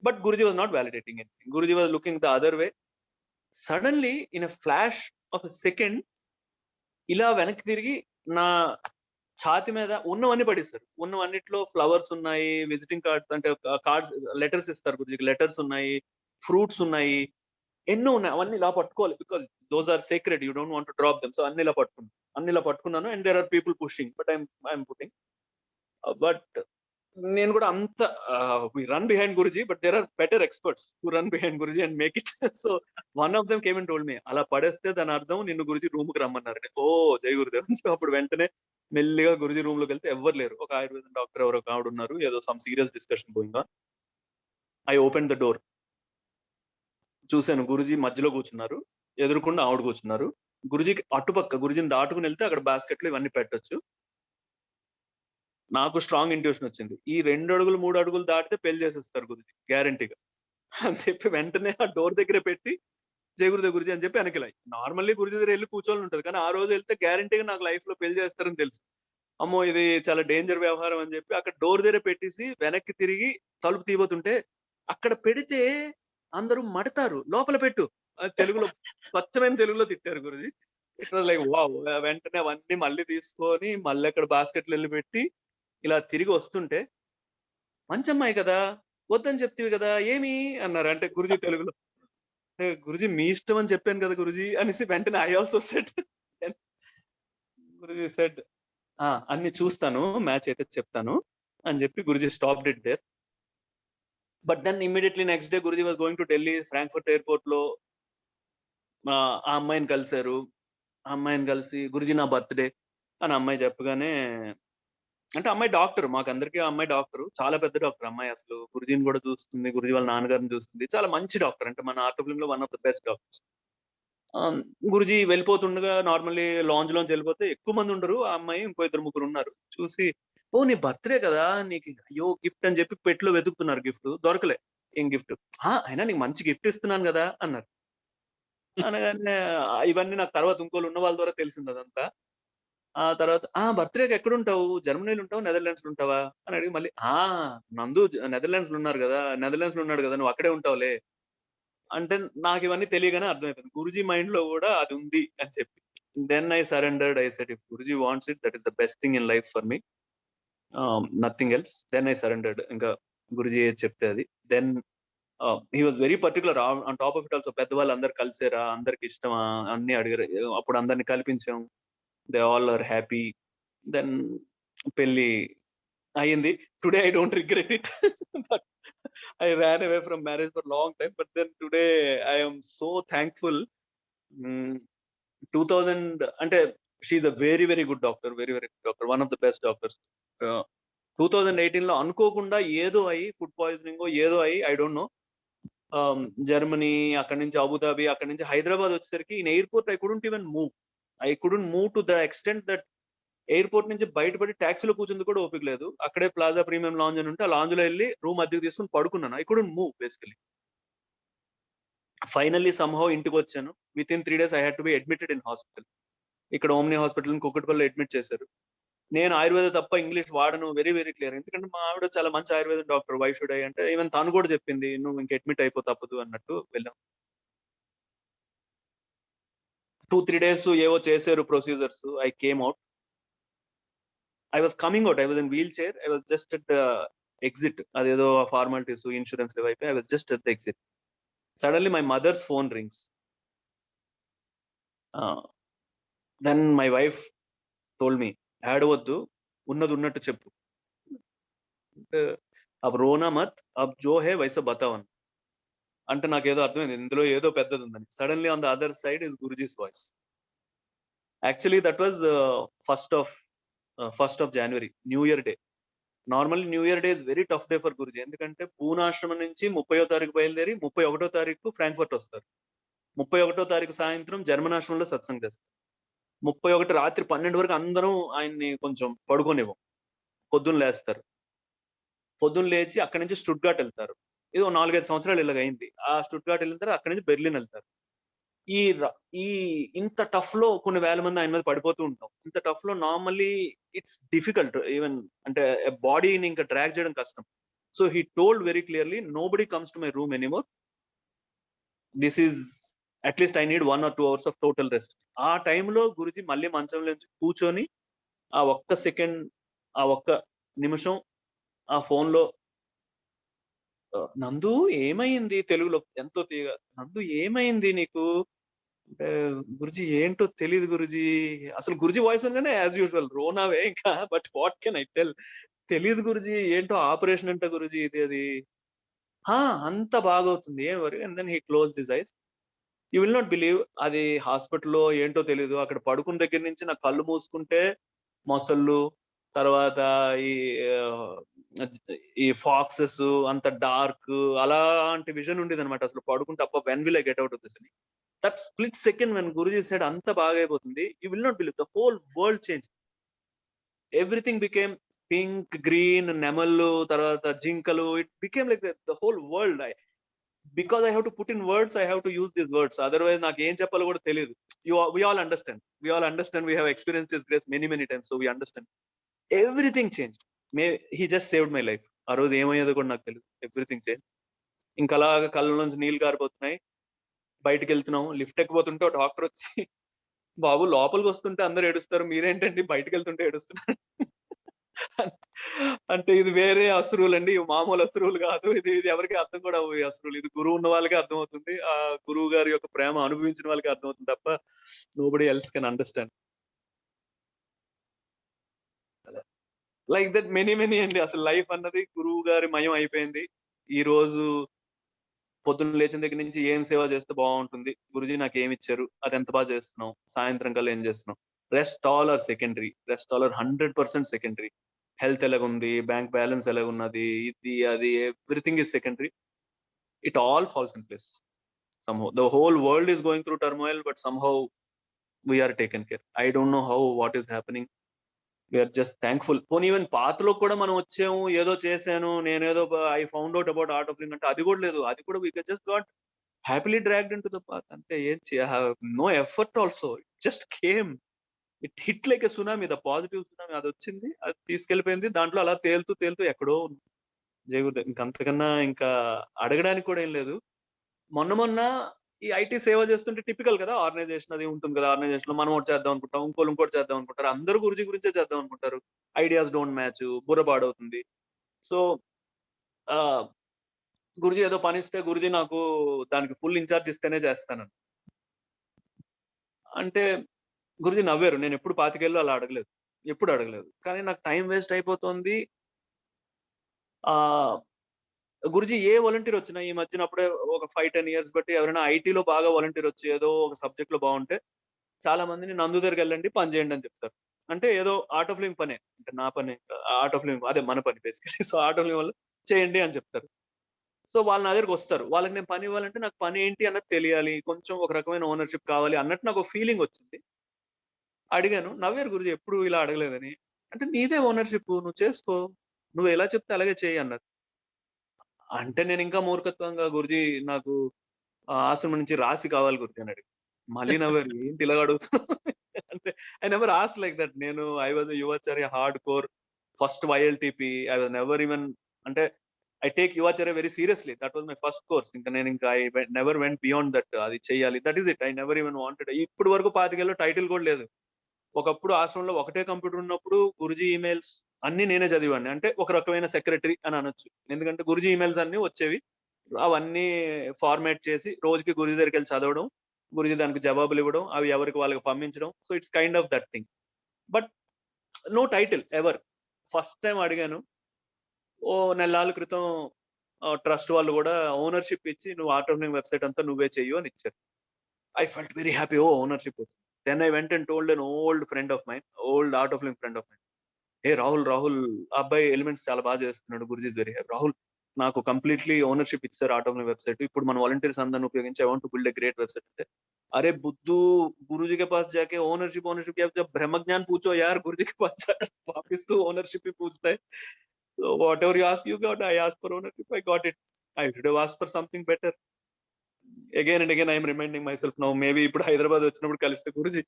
but Guruji was not validating anything. Guruji was looking the other way. Suddenly in a flash of a second ఇలా వెనక్కి తిరిగి నా ఛాతి మీద ఉన్నవన్నీ పడిస్తారు. ఉన్నవన్నిట్లో ఫ్లవర్స్ ఉన్నాయి, విజిటింగ్ కార్డ్స్ అంటే కార్డ్స్, లెటర్స్ ఇస్తారు గురుజీకి. లెటర్స్ ఉన్నాయి, ఫ్రూట్స్ ఉన్నాయి, ఎన్నో ఉన్నాయి. అవన్నీ ఇలా పట్టుకోవాలి because those are secret, you don't want to drop them. So అన్ని ఇలా పట్టుకున్నాను. And there are people pushing, but I'm putting. But నేను కూడా అంత we run behind Guruji, but there are better experts who run behind Guruji and make it. So one of them came and told me, "అలా పడేస్తే దాని అర్థం నిన్ను గురూజీ రూమ్‌కి రమ్మన్నారని." ఓహ్! జై గురుదేవ్. సో అప్పుడు వెంటనే మెల్లిగా గురూజీ రూమ్‌లోకెళ్తే ఎవ్వరు లేరు. ఒక ఆయుర్వేదం డాక్టర్ ఎవరో ఒక ఆవిడున్నారు. ఏదో some serious discussion going on. I opened the door. చూసాను గురూజీ మధ్యలో కూర్చున్నారు. ఎదురుగుండా ఆవిడ కూర్చున్నారు. గురూజీకి అటుపక్క గురూజీని దాటుకొని ఎళ్తే అక్కడ బాస్కెట్‌లో ఇవన్నీ పెట్టొచ్చు. నాకు స్ట్రాంగ్ ఇంట్యూషన్ వచ్చింది. ఈ 2 అడుగులు, 3 అడుగులు దాటితే పెళ్లి చేసేస్తారు గురూజీ గ్యారంటీగా. అని చెప్పి వెంటనే ఆ డోర్ దగ్గరే పెట్టి, "జై గురుదేవ్ గురూజీ" అని చెప్పి ఎనకెళ్ళా. నార్మల్లీ గురూజీ దగ్గర ఎళ్లి కూర్చోవాలని ఉంటది. కానీ ఆ రోజు ఎళ్తే గ్యారంటీగా నాకు లైఫ్‌లో పెళ్లి చేస్తారని తెలుసు. అమ్మో! ఇది చాలా డేంజర్ వ్యవహారం అని చెప్పి అక్కడ డోర్ దగ్గర పెట్టేసి వెనక్కి తిరిగి తలుపు తీయబోతుంటే, అక్కడ పెడితే అందరూ మడతారు. "లోపల పెట్టు" అని తెలుగులో స్వచ్ఛమైన తెలుగులో తిట్టారు Guruji. It was like wow! వెంటనే అవన్నీ మళ్ళీ తీసుకొని మళ్ళీ అక్కడ బాస్కెట్‌లో ఎళ్లి పెట్టి ఇలా తిరిగి వస్తుంటే, "మంచమ్మాయి కదా! వద్దని చెప్తివి కదా! ఏమి?" అన్నారు. అంటే గురూజీ తెలుగులో. "గురూజీ మీ ఇష్టం అని చెప్పాను కదా గురూజీ" అనేసి వెంటనే I also said. Then Guruji said, "ఆ! అన్ని చూస్తాను. మ్యాచ్ అయితే చెప్తాను" అని చెప్పి Guruji stopped it there. But then immediately next day Guruji was going to Delhi Frankfurt ఎయిర్‌పోర్ట్‌లో ఆ అమ్మాయిని కలిసారు. ఆ అమ్మాయిని కలిసి "గురూజీ నా బర్త్‌డే" అని ఆ అమ్మాయి చెప్పగానే, అంటే అమ్మాయి డాక్టర్. మాకందరికి ఆ అమ్మాయి డాక్టరు. చాలా పెద్ద డాక్టర్ అమ్మాయి అసలు. గురూజీని గూడా చూస్తుంది. గురూజీ వాళ్ళ నాన్నగారిని చూస్తుంది. చాలా మంచి డాక్టర్. అంటే మన ఆర్ట్ ఫిల్మ్‌లో one of the best doctors. Ah, Guruji వెళ్ళిపోతుండగా normally లాంజ్‌లోంచి వెళ్ళిపోతే ఎక్కువ మంది ఉండరు. ఆ అమ్మాయి ఇంకో ఇద్దరు ముగ్గురున్నారు. చూసి, "ఓహ్! నీ బర్త్‌డే కదా! నీకు అయ్యో! గిఫ్ట్" అని చెప్పి పెట్‌లో వెతుకుతున్నారు గిఫ్ట్. దొరకలే. ఏం గిఫ్ట్? "ఆ! అయినా నీకు మంచి గిఫ్ట్ ఇస్తున్నాను గదా!" అన్నారు. అనగానే ఇవన్నీ నాకు తర్వాత ఇంకోళ్ళు ఉన్న వాళ్ళ ద్వారా తెలిసింది అదంతా. ఆ తర్వాత బర్త్‌డేకి ఎక్కడుంటావు? జర్మనీలో ఉంటావా? నెదర్‌లాండ్స్‌లో ఉంటావా? అని అడిగి మళ్ళీ నందు నెదర్‌లాండ్స్‌లో ఉన్నారు గదా! నెదర్‌లాండ్స్‌లో ఉన్నాడు గదా! నువ్వు అక్కడే ఉంటావులే. అంటే నాకివన్నీ తెలియగానే అర్థమైపోయింది. గురూజీ మైండ్‌లో గూడా అది ఉంది అని చెప్పి. Then I surrendered. I said if Guruji wants it that is the best thing in life for me. Nothing else. Then I surrendered. ఇంకా గురూజీ ఏది చెప్తే అది. Then he was very particular. On top of it also పెద్దవాళ్ళందరూ కలిసారా? అందరికి ఇష్టమా? అన్నీ అడిగారు. అప్పుడు అందరిని కల్పించాం. They all are happy. Then పెళ్లి అయింది. Today I don't regret it. But I ran away from marriage for long time. But then today I am so thankful. Hmm. 2000 అంటే she is a very, very good doctor. Very, very good doctor. One of the best doctors. Ah, 2018లో అనుకోకుండా ఏదో అయ్యి food పాయిజనింగో ఏదో అయ్యి I don't no. Germany, అక్కడి నుంచి Abu Dhabi, అక్కడి నుంచి హైదరాబాద్ వచ్చేసరికి in airport I couldn't even move. I couldn't move to the extent that airport నుంచి బయటపడి టాక్సీలో కూర్చుందుకు కూడా ఓపిక లేదు. అక్కడే ప్లాజా ప్రీమియం లాంజ్ అని ఉంటే ఆ లాంజ్‌లో ఎళ్లి రూమ్ అద్దెకు తీసుకొని పడుకున్నాను. I couldn't move basically. Finally somehow ఇంటికొచ్చాను. Within 3 days I had to be admitted in hospital. ఇక్కడ ఓమ్ని హాస్పిటల్ ఇన్ కూకట్పల్లిలో అడ్మిట్ చేశారు. నేను ఆయుర్వేద తప్ప ఇంగ్లీష్ వాడను వెరీ, వెరీ క్లియర్. ఎందుకంటే మా ఆవిడ చాలా మంచి ఆయుర్వేదం డాక్టర్. వై షుడ్ ఐ అంటే ఈవెన్ తను కూడా చెప్పింది. "నువ్వు ఇంక అడ్మిట్ అయిపో తప్పదు" అన్నట్టు వెళ్ళాం. 2, 3 డేస్ ఏవో చేశారు procedures. I came out. I was coming out. I was in wheelchair. I was just at the exit. అదేదో ఫార్మాలిటీస్, ఇన్స్యూరెన్స్ ఇవి అయిపోయి I was just at the exit. Suddenly my mother's phone rings. Ah, then my wife told me, "ఏడవొద్దు. ఉన్నది ఉన్నట్టు చెప్పు. అంటే అబ్ రోనా మత్. అబ్ జో హై వైసా బతావ్" అని. అంటే నాకేదో అర్థమైంది. ఇందులో ఏదో పెద్దదుందని. Suddenly on the other side is Guruji's voice. Actually that was first of first of January new year day. Normally new year day is very tough day for Guruji. ఎందుకంటే పూనా ఆశ్రమం నుంచి 30వ తారీఖు బయలుదేరి 31వ తారీఖు ఫ్రాంక్‌ఫర్ట్ వస్తారు. 31వ తారీఖు సాయంత్రం జర్మన్ ఆశ్రమంలో సత్సంగ్ చేస్తారు. 31 రాత్రి 12 వరకు అందరం ఆయన్ని కొంచెం పడుకోనివ్వం. పొద్దున్న లేస్తారు. పొద్దున్న లేచి అక్కడి నుంచి స్టుట్‌గార్ట్ ఎళ్తారు. ఏదో 4, 5 సంవత్సరాలు ఇలాగయింది. ఆ స్టుట్‌గార్ట్ ఎళ్ళిన తర్వాత అక్కడి నుంచి బెర్లిన్ ఎళ్తారు. ఈ ర ఈ ఇంత టఫ్‌లో కొన్ని వేల మంది ఆయన మీద పడిపోతూ ఉంటాం. ఇంత టఫ్‌లో నార్మల్లీ ఇట్స్ డిఫికల్ట్ ఈవెన్ అంటే బాడీని ఇంకా డ్రాగ్ చేయడం కష్టం. So he told very clearly nobody comes to my room anymore. This is at least I need 1 are 2 hours of total rest. ఆ టైంలో గురూజీ మళ్ళీ మంచంలో నుంచి కూర్చొని ఆ ఒక్క సెకండ్, ఆ ఒక్క నిమిషం ఆ ఫోన్‌లో "నందు ఏమైంది?" తెలుగులో ఎంతో తీయగా, "నందు ఏమైంది నీకు?" అంటే గురూజీ ఏంటో తెలీదు గురూజీ. అసలు గురూజీ వాయిస్ వినగానే యాస్ యూజువల్ రోనావే ఇంకా. But what can I tell? తెలీదు గురుజీ ఏంటో ఆపరేషన్ అంట గురుజీ ఇది అది. ఆ! అంత బాగవుతుంది. ఏం worry and then he closed his eyes. You will not believe అది హాస్పిటల్‌లో ఏంటో తెలీదు. అక్కడ పడుకున్న దగ్గర నుంచి నా కళ్ళు మూసుకుంటే మొసళ్ళు, తర్వాత ఈ ఆహ్, ఈ ఫాక్సెస్ అంత డార్క్ అలాంటి విజన్ ఉండేదన్నమాట. అసలు పడుకుంటే అబ్బా! When will I get out of this అని. That split second when Guruji said అంత బాగయిపోతుంది. You will not believe the whole world changed. Everything became pink, green, నెమళ్ళు, తర్వాత జింకలు. It became like the whole world. Because I have to put in words, I have to use these words. Otherwise నాకేం చెప్పాలో కూడా తెలీదు. We all understand. We all understand. We have experienced his grace many many times. So we understand. Everything changed. He just saved my life. ఆ రోజు ఏమయ్యేదో కూడా నాకు తెలీదు. Everything changed. ఇంక అలాగా కళ్ళ నుంచి నీళ్లు కారిపోతున్నాయి. బయటికెళ్తున్నాం. లిఫ్ట్ ఎక్కబోతుంటే ఒక డాక్టర్ వచ్చి, "బాబు లోపలికొస్తుంటే అందరూ ఏడుస్తారు. మీరేంటండి బయటికెళ్తుంటే ఏడుస్తున్నారు?" అంటే ఇది వేరే అశ్రువులండి. ఇవి మామూలు అశ్రువులు కాదు. ఇది ఇది ఎవరికీ అర్థం కూడా అవ్వవు ఈ అశ్రువులు. ఇది గురువు ఉన్న వాళ్ళకే అర్థమవుతుంది. ఆ గురువు గారి యొక్క ప్రేమ అనుభవించిన వాళ్ళకే అర్థమవుతుంది తప్ప nobody else can understand. Like that many many అండి. అసలు లైఫ్ అన్నది గురువు గారి మయం అయిపోయింది. ఈ రోజు పొద్దున్న లేచిన దగ్గర నుంచి ఏం సేవ చేస్తే బావుంటుంది? గురూజీ నాకేమిచ్చారు? అదెంత చేస్తున్నావు? సాయంత్రం కల్లా ఏం చేస్తున్నావు? Rest all are secondary. Rest all are 100% secondary. Health ఎలాగుంది? బ్యాంక్ బ్యాలెన్స్ ఎలాగున్నది? ఇది, అది everything is secondary. It all falls in place. Somehow. The whole world is going through turmoil but somehow we are taken care. I don't know how what is happening. We are just thankful. పోనీ even పాతలో కూడా మనం వచ్చాము, ఏదో చేశాను, నేనేదో I found out about Art of Living అంటే అది కూడా లేదు. అది కూడా we just got happily dragged into the path. అంతే ఏం no effort also. It just came. It hit like a tsunami. The positive tsunami అదొచ్చింది. అది తీసుకెళ్ళిపోయింది. దాంట్లో అలా తేలుతూ, తేలుతూ ఎక్కడో ఉన్నాం. జై గురుదేవ్. ఇంకంతకన్నా ఇంకా అడగడానికి కూడా ఏం లేదు. మొన్న మొన్న ఈ ఐటీ సేవ చేస్తుంటే టిపికల్ కదా! ఆర్గనైజేషన్ అది ఉంటుంది కదా! ఆర్గనైజేషన్‌లో మనం ఒకటి చేద్దాం అనుకుంటాం. ఇంకోళ్ళు ఇంకోటి చేద్దాం అనుకుంటారు. అందరూ గురుజీ గురించే చేద్దాం అనుకుంటారు. Ideas don't match. బుర్ర పాడవుతుంది. సో, ఆహ్, గురుజీ ఏదో పనిస్తే గురుజీ నాకు దానికి ఫుల్ ఇన్‌చార్జ్ ఇస్తేనే చేస్తానని. అంటే గురుజీ నవ్వారు. నేనెప్పుడు 25 ఏళ్ళు అలా అడగలేదు. ఎప్పుడు అడగలేదు. కానీ నాకు టైమ్ వేస్ట్ అయిపోతోంది. ఆహ్, గురుజీ ఏ వాలంటీర్ వచ్చినా ఈ మధ్యన అప్పుడే ఒక 5, 10 ఇయర్స్ బట్టి ఎవరైనా ఐటీలో బాగా వాలంటీర్ వచ్చి ఏదో ఒక సబ్జెక్ట్‌లో బావుంటే చాలా మందిని నందు దగ్గరికెళ్ళండి పని చేయండి అని చెప్తారు. అంటే ఏదో ఆర్ట్ ఆఫ్ లివింగ్ పనే. అంటే నా పనే ఆర్ట్ ఆఫ్ లివింగ్ అదే మన పని basically. So, art of living వల్ల చేయండి అని చెప్తారు. సో, వాళ్ళు నా దగ్గరికొస్తారు. వాళ్ళకి నేను పని ఇవ్వాలంటే నాకు పని ఏంటి అన్నది తెలియాలి. కొంచెం ఒక రకమైన ఓనర్‌షిప్ కావాలి అన్నట్టు నాకు ఒక ఫీలింగ్ వచ్చింది. అడిగాను. నవ్వారు గురుజీ ఎప్పుడు ఇలా అడగలేదని. అంటే నీదే ఓనర్‌షిప్ నువ్వు చేసుకో. నువ్వు ఎలా చెప్తే అలాగే చెయ్యి అన్నారు. అంటే నేనింకా మూర్ఖత్వంగా గురుజీ నాకు ఆశ్రమం నుంచి రాశి కావాలి గురుజీ అని అడిగా. మళ్ళీ నవ్వారు. ఏంటి ఇలాగ అడుగుతున్నావు? అంటే I never asked like that. నేను I was a Yuvacharya hardcore first YLTP. I was never even అంటే I take Yuvacharya very seriously. That was my first course. ఇంకా I never went beyond that. అది చెయ్యాలి. That is it. I never even wanted. ఇప్పటి వరకు 25 ఏళ్లలో title కూడా లేదు. ఒకప్పుడు ఆశ్రమంలో ఒకటే కంప్యూటర్ ఉన్నప్పుడు గురుజీ ఈమెయిల్స్ అన్నీ నేనే చదివాడిని. అంటే ఒక రకమైన సెక్రటరీ అని అనొచ్చు. ఎందుకంటే గురుజీ ఈమెయిల్స్ అన్నీ వచ్చేవి. అవన్నీ ఫార్మాట్ చేసి రోజుకి గురుజీ దగ్గరికెళ్ళి చదవడం. గురుజీ దానికి జవాబులివ్వడం. అవి ఎవరికి వాళ్ళకి పంపించడం. So, it's kind of that thing. But no title ever. First time అడిగాను. ఓహ్! నెల్లాళ్ళ క్రితం ట్రస్ట్ వాళ్ళు గూడా ఓనర్‌షిప్ ఇచ్చి నువ్వు ఆర్ట్ ఆఫ్ లివింగ్ వెబ్‌సైట్ అంతా నువ్వే చెయ్యు అని ఇచ్చారు. I felt very happy. Oh, ownership వచ్చింది. Then I went and told an old friend of mine, old Art of Living friend of mine. "Hey Rahul, ఆ అబ్బాయి ఎలిమెంట్స్ చాలా చేస్తున్నాడు. Guruji is very happy. Rahul నాకు కంప్లీట్‌లీ ఓనర్‌షిప్ ఇచ్చేసారు art of living website. ఇప్పుడు మన volunteers అందరిని ఉపయోగించి I want to build a great website" అంటే, "अरे बुद्धू गुरुजी के पास जाके ओनरशिप क्या जब ब्रह्म ज्ञान पूछो यार गुरुजी के पास जा वापस तू ओनरशिप ही पूछता है. So whatever you ask you got. I asked for ownership. I got it. I should have asked for something better." Again and again I am reminding myself now maybe ఇప్పుడు హైదరాబాద్ వచ్చినప్పుడు కలిస్తే గురుజీ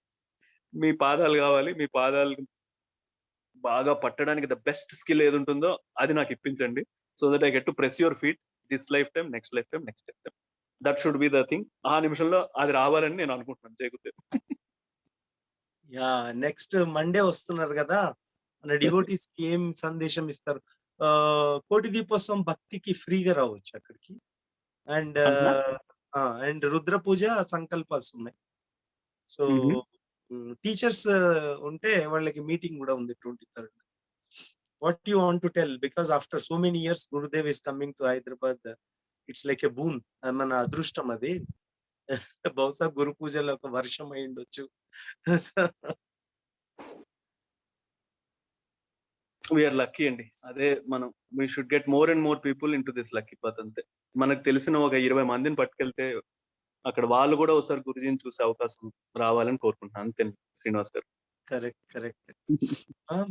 మీ పాదాలు కావాలి. మీ పాదాలు బాగా పట్టడానికి ద బెస్ట్ స్కిల్ ఏదుంటుందో అది నాకు ఇప్పించండి. So that I get to press your feet this life time, next life time, next life time. That should be the thing. ఆ నిమిషంలో అది రావాలని నేను అనుకుంటున్నాను. జై గురుదేవ్. యాహ్! నెక్స్ట్ మండే వస్తున్నారు గదా! మన డివోటీస్‌కి ఏం సందేశం ఇస్తారు? కోటి దీపోత్సవం భక్తికి ఫ్రీగా రావచ్చు అక్కడికి. అండ్ అంటనా? అండ్ రుద్ర పూజ సంకల్పాస్ ఉన్నాయి. సో, హుహు. టీచర్స్ ఉంటే వాళ్ళకి మీటింగ్ గూడా ఉంది 23rd. what you want to tell? Because after so many years, Gurudev is coming to Hyderabad. It's like a boon. మన అదృష్టం అది. బహుశా గురు పూజలో ఒక వర్షం అయి ఉండొచ్చు. వీఆర్ లక్కీ అండి. అదే మనం we should get more and more people into this lucky పత్ అంతే. మనకు తెలిసిన ఒక 20 మందిని పట్టుకెళ్తే అక్కడ వాళ్ళు కూడా ఒకసారి గురుజీని చూసే అవకాశం రావాలని కోరుకుంటున్నాను. అంతే శ్రీనివాస్ గారు. కరెక్ట్.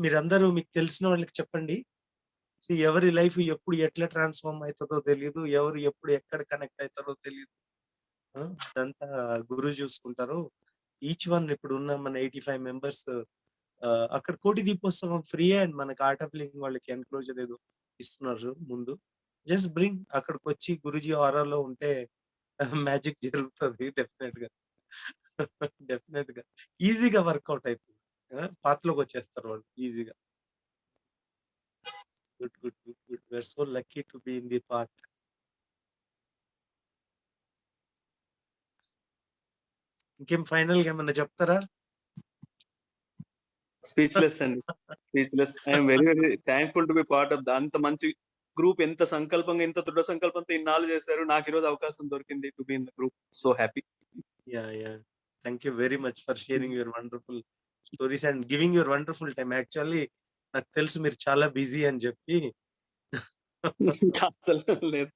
మీరందరూ మీకు తెలిసిన వాళ్ళకి చెప్పండి. ఎవరి లైఫ్ ఎప్పుడు ఎట్లా ట్రాన్స్ఫార్మ్ అవుతుందో తెలియదు. ఎవరు ఎప్పుడు ఎక్కడ కనెక్ట్ అవుతారో తెలియదు. అదంతా గురువు చూసుకుంటారు. ఈచ్ వన్ ఇప్పుడు ఉన్న మన 85 మెంబర్స్ అక్కడ కోటి దీపోత్సవం ఫ్రీ అండ్ మనకి ఆర్ట్ ఆఫ్ లివింగ్ వాళ్ళకి ఎన్క్లోజర్ ఏదో ఇస్తున్నారు ముందు. జస్ట్ బ్రింగ్ అక్కడికి వచ్చి గురుజీ ఆరాలో ఉంటే మ్యాజిక్ జరుగుతుంది డెఫినెట్ గా ఈజీగా వర్కౌట్ అయిపోతుంది. పాత్రలోకి వచ్చేస్తారు వాళ్ళు ఈజీగా. Good. We are so lucky to be in the path. ఇంకేం ఫైనల్ గా ఏమన్నా చెప్తారా? స్పీచ్లెస్ అండి. Speechless. I'm very very thankful to be part of అంత మంచి గ్రూప్. ఎంత సంకల్పంగా, ఎంత దృఢ సంకల్పంతో ఇన్నాళ్ళు చేశారు. నాకు ఈరోజు అవకాశం దొరికింది to be in the group. So happy. Yeah. Thank you very much for sharing your wonderful stories and giving your wonderful time. Actually, నాకు తెలుసు మీరు చాలా బిజీ అని చెప్పి. అసలు లేదు.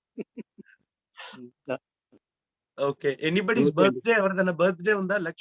ఓకే. ఎనీబడీస్ బర్త్డే, ఎవరిదైనా బర్త్డే ఉందా? లక్ష్మి